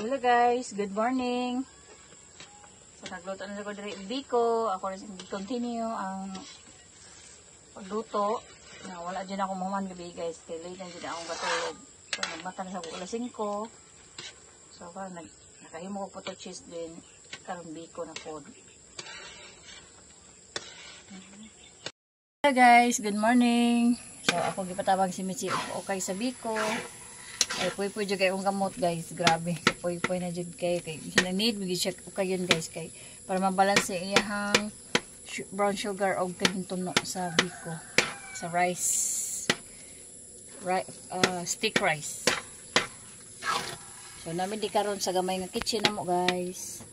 Hello guys, good morning. So nagluto na ako diri biko. Ako rin continue ang pagluto. Wala din ako mahuman gabi guys. Kaya late na din akong katulog. So nagmata na sa alas 5. So parang nakahimo ko potato cheese din. Karong biko na food. Hello guys, good morning. So ako gipatabang si Michi okay sa biko. Ay puy-puy jud kay akong kamot guys. Grabe, puy-puy na jud kay need we check okay yun guys kay para mabalance iyang brown sugar og kaning tuno sa biko sa rice. Stick rice. So namin di karon sa gamay nga kitchen namo guys.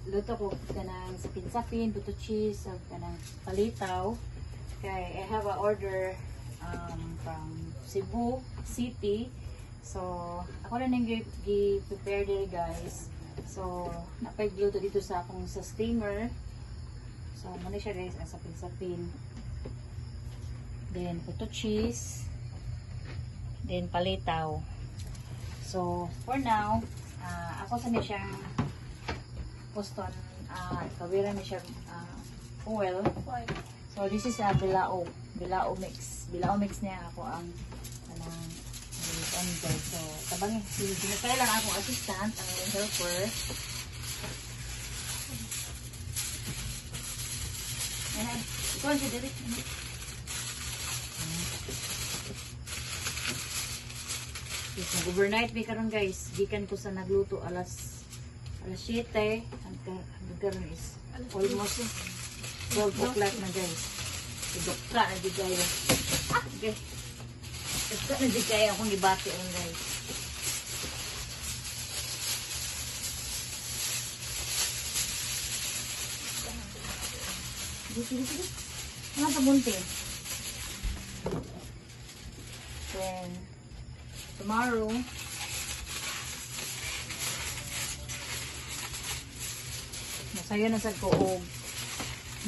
Luto ko kanang sapin-sapin, buto cheese, kanang palitaw. Kay I have a order from Cebu City. So, ako na nang gi-prepare diri guys. So, napay-luto dito sa akong sa steamer. So, muna siya guys, ang sapin-sapin. Then, buto cheese. Then, palitaw. So, for now, ako sa niya siyang poston, kawira niya siya oil. So this is a bilao mix. Bilao mix niya ako ang guys. So tabangin sinakay lang akong assistant, ang helper. And ikaw siya direct. Overnight may karon guys. Gikan ko sa nagluto alas 7, ang is almost 12 o'clock na guys. Dukta na di kaya. Okay. Dukta na di kaya akong ibati ang guys. Sige. Ano pa bunti? Then, tomorrow, sayo na sa ko og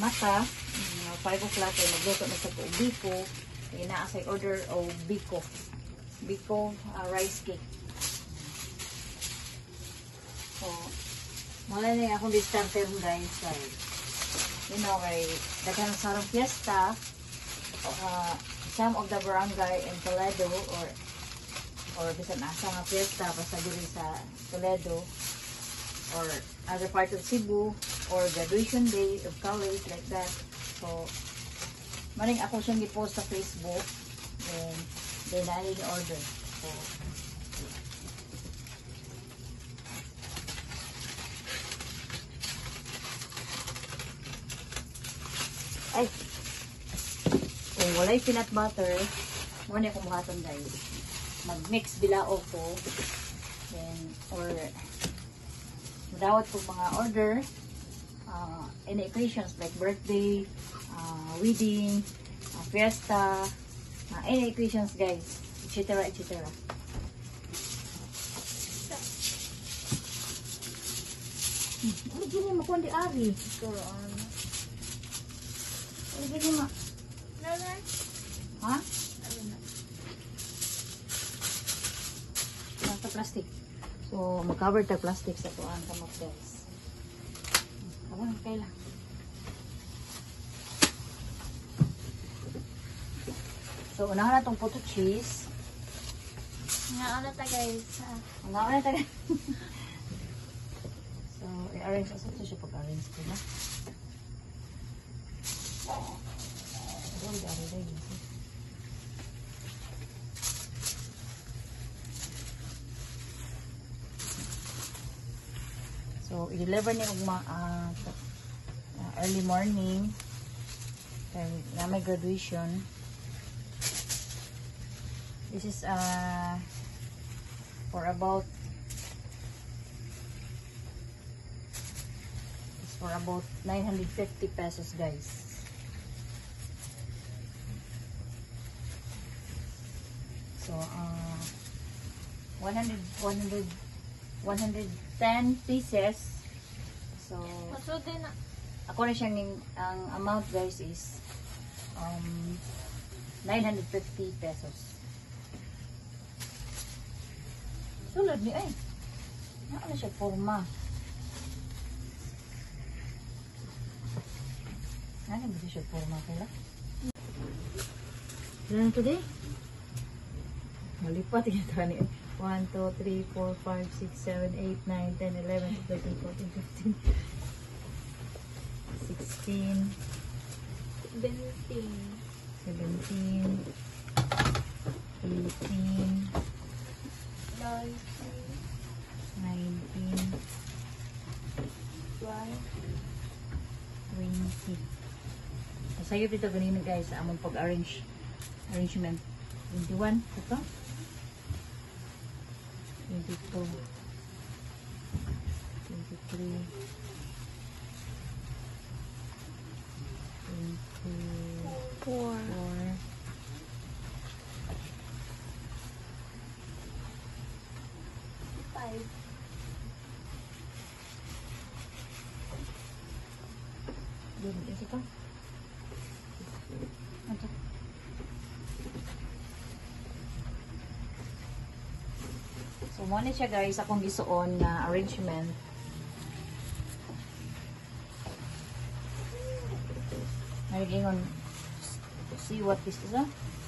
mata 5 o'clock ay magluto na sa ko og biko. Inaasay order og biko rice cake. So wala na akong discounter guys kay kay daghan sa sarong fiesta. Some of the barangay in Toledo or bisan asa nga fiesta basta diri sa Toledo or other part of Cebu or graduation day of college like that. So maring ako siyang i-post sa Facebook, then I need order. So ay kung walay peanut butter muna akong buhaton dahil mag-mix bilao ko, then or dawat po mga order, any occasions like birthday, wedding, fiesta, any occasions guys, etc. Ano gini mo kundi ari? Ano gini mo? Ha? Basta plastic. So, mag-cover tag plastic sa tuan kamot guys. Kawan kailan. So, unahan na itong potato cheese. Nga na ta guys. So, i-arrange. Asa ito siya pag-arrange ko na? So, i-deliver niya early morning. Kaya na may graduation. This is for about 950 pesos guys. So, 110 pieces. So, Masud din na. ako na siyang ang amount guys is 950 pesos. Sulod ni ay. Ano siya forma? Ano ba siya forma kaya? Ilan today? Malipat yung tani. 1, 2, 3, 4, 5, 6, 7, 8, 9, 10, 11, 12, 13, 14, 15, 16, 17, 18, 19, 20. Sa'yo dito ganina guys, sa among arrangement. 21, ito? 22, 23, 24, 5. ito pa? Ito. So, muna siya guys, akong gisuon na arrangement. Narigingon, see what is this,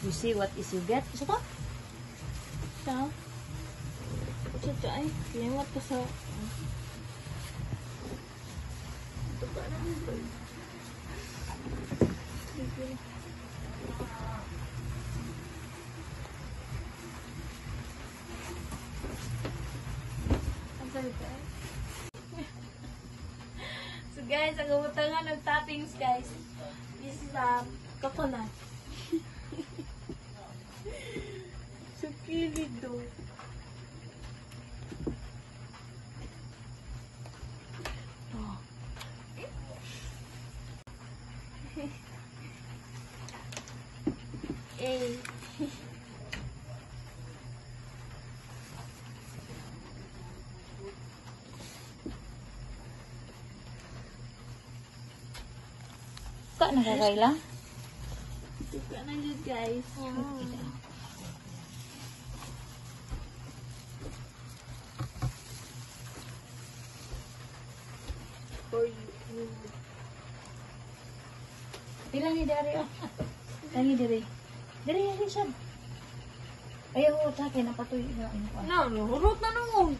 you see what is you get. Isa pa? Siya. Siya ay. Liwat ko sa... Ito ba naman ba? So guys, ang utangan ng toppings guys. This is coconut. So kilid do. Oh. Eh. Ka nakakaila? Suka na yun guys. For you. Pila ni dari oh. Tangi diri. Diri siya. Ayaw ta kay napatuy na ano. No, hurot na nung.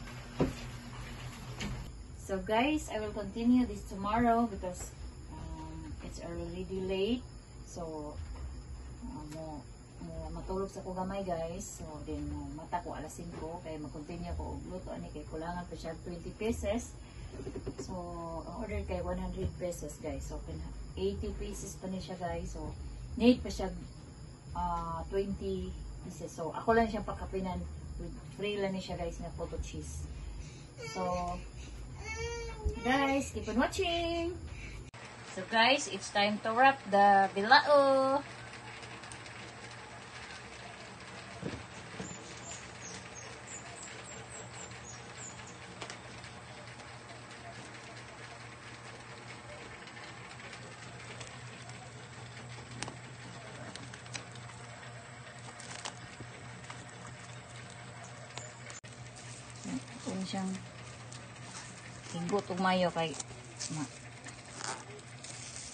So guys, I will continue this tomorrow because it's already late. So matulog sa ko gamay guys. So then mata ko alas 5 kay mag-continue ko og luto ani kay kulangan pa siya 20 pieces. So ang order kay 100 pesos guys. So 80 pieces pa ni siya guys. So need pa siya 20 pieces. So ako lang siya pakapinan. Free lang ni siya guys na photo cheese. So guys, keep on watching. So guys, it's time to wrap the bilao. Ito siyang higot umayo kay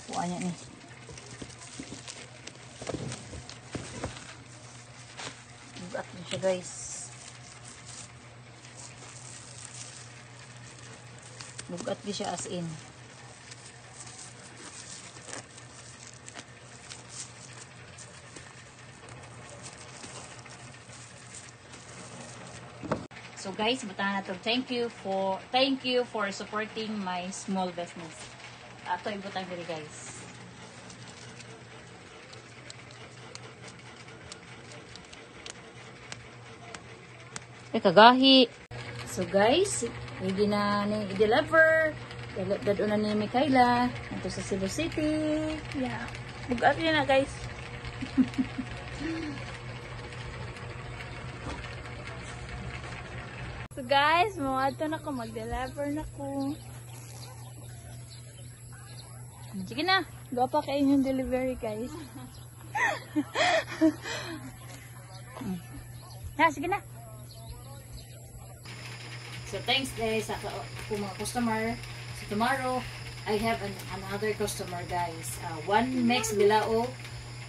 kuha niya ni. Bugat niya siya guys. Bugat niya siya as in. So guys, butahan na to. Thank you for supporting my small business. Ato ibutang diri guys. Kagahi. So guys, ready na ni i-deliver. Dadon na ni Mikaela ito sa Cebu City. Yeah. Bugat niya na guys. guys, mawato na ko, mag-deliver na ko. Sige na. Gawa pa kayo yung delivery guys. Sige na. So thanks guys sa mga customer. So tomorrow, I have another customer guys. One mix bilao,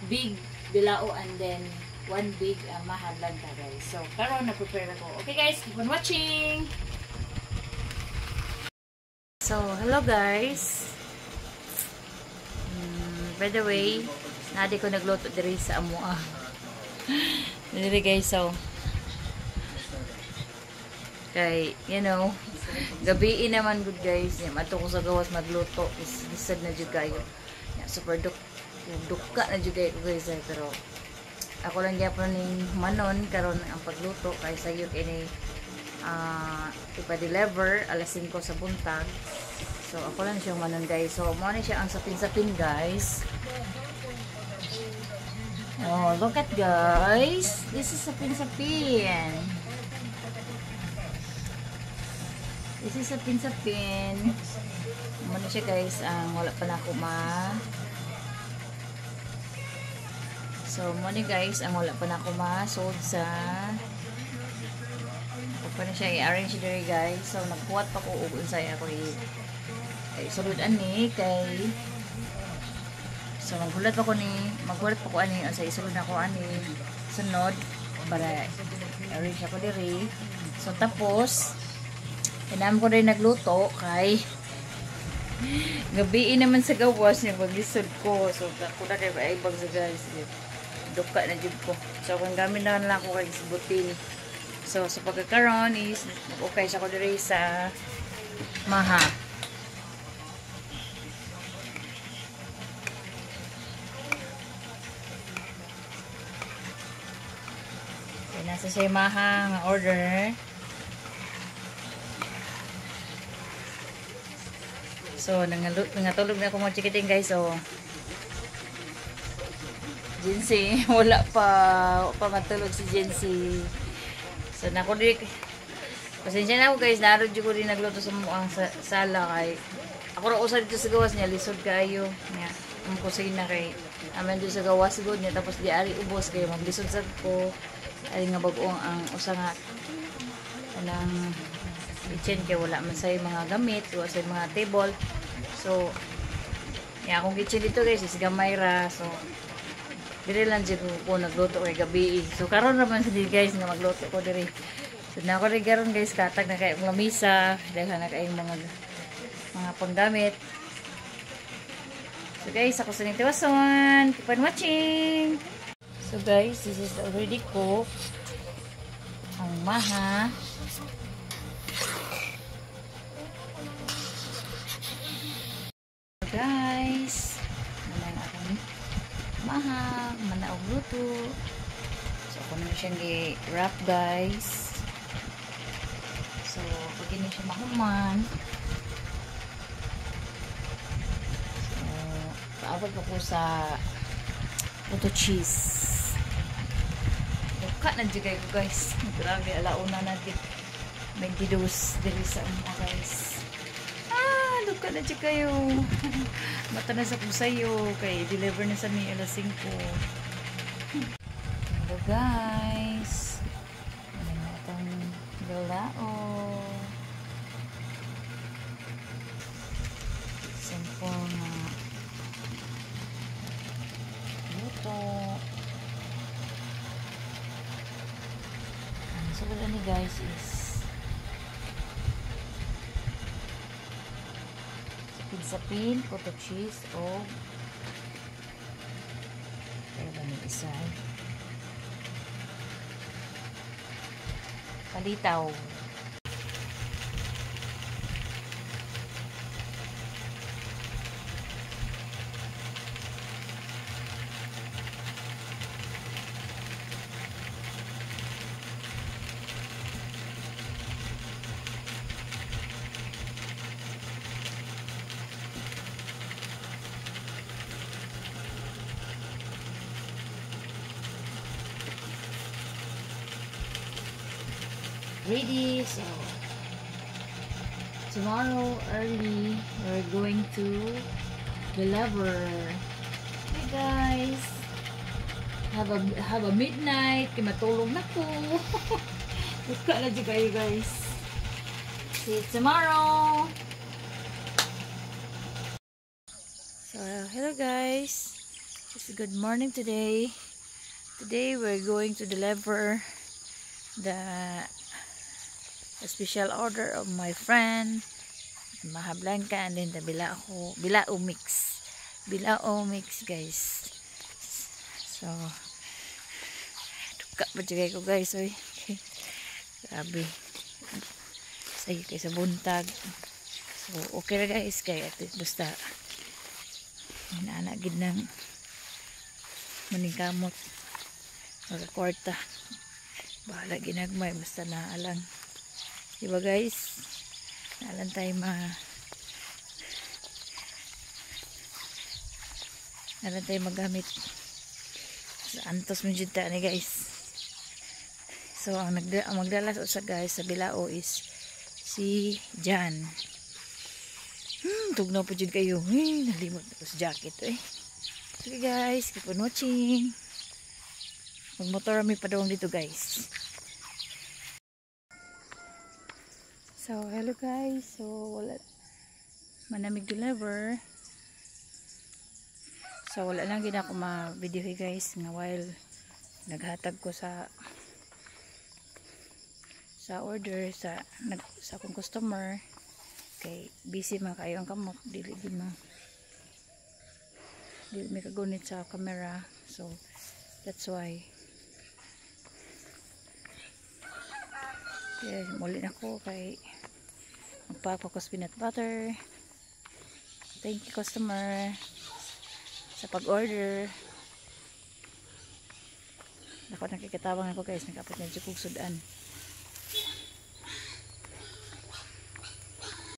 big bilao, and then one big mahadlag na guys. So karon na-prepare ako. Okay guys, keep on watching! So hello guys! By the way, nadi ko nagluto diri sa amoa. Diri guys, so kay, you know, gabi naman good guys. Mato ko sa gawas magluto. Isad na jud kayo. Super duka na jud kayo guys. Pero ako lang gyapon ning manon karon ang pagluto kay sayo kini ipa-deliver alas 5 sa buntag. So ako lang siyang manon guys. So mo ni siya ang sapin-sapin guys. Oh, look at guys. This is sapin-sapin. This is sapin-sapin. Mo ni siya guys ang wala pa na ako So mo ni guys ang wala pa na ako sold sa pa na siya i-arrange diri guys. So nagbuhat pa ko ug unsay ako sulod ani kay so maghulat pa ko ani sa isulod na ko ani sunod para arrange ako diri. So tapos inam ko rin nagluto kay gabi naman sa gawas niya maglisod ko. So ako na kay maibag sa guys. Duka na jud ko. So kung gamit na lang ako kay sibutin. So sa pagkakaroon is okay sa ko diri sa Maha. Nasa siya Maha nga order. So nangatulog na ako mga chikiting guys. So Jinsi wala pa matulog si Jinsi. So nako di pasensya na ako guys, narod jud ko rin nagluto sa muang sala kay ako ra usa dito sa gawas niya lisod kayo niya. Ang kusina kay amen dito sa gawas gud niya tapos di ari ubos kay maglisod sad ko. Ay nga bag-ong ang usa nga anang kitchen kay wala man say mga gamit, wala say mga table. So akong kitchen dito guys is gamay ra. So diri lang jud ko nagluto kay gabi. So karon naman sa guys nga magluto ko diri. So na ko rin karon guys katag na kay lamisa, daghan na kay mga panggamit. So guys, ako sa ning tiwason. Keep on watching. So guys, this is already cooked. Ang Maha. Guys, naman akong Maha, manaog luto. So ako na siyang i-wrap guys. So pag hindi siya mahuman. So paabot ko sa auto cheese. Duka na dyan kayo guys. Grabe, alauna na din. May didus diri sa mga guys. Duka na dyan kayo. Mata na sa kong sayo. Kay deliver na sa mi alas 5. Hello guys. Ano na itong bilao. Simple na luto. So wala ni guys is sapin, puto cheese o kaya ba ni isa palitaw. Ready, so tomorrow early we're going to deliver. Hey guys, have a midnight. Kaya matulog na ko. Buka na dyan kayo guys. See you tomorrow. So hello guys. It's good morning today. Today we're going to deliver the special order of my friend Maha Blanca, and then the Bilao mix. Bilao mix guys. So tuka pa dyan ko guys. Oy. Grabe. Say kay sa buntag. So okay ra guys kay at basta inana gid nang maningkamot mga kwarta. Bahala ginagmay basta naalang. Diba guys? Naalang tayo magamit. Sa antos mo dyan ni guys. So ang magdala sa guys sa Bilao is si Jan. Tugnaw po dyan kayo. Nalimot na sa jacket eh. Okay guys, keep on watching. Magmotor kami padawang dito guys. So hello guys. So wala manamig deliver. So wala lang gina ako ma-video guys nga while naghatag ko sa order sa akong customer kay busy man kayo ang kamot dili may kagunit sa camera, so that's why kaya muli na ko kay magpapakos peanut butter. Thank you customer sa pag-order. Ako nakikitawang ako guys, nagkapit na dyan kong sudan.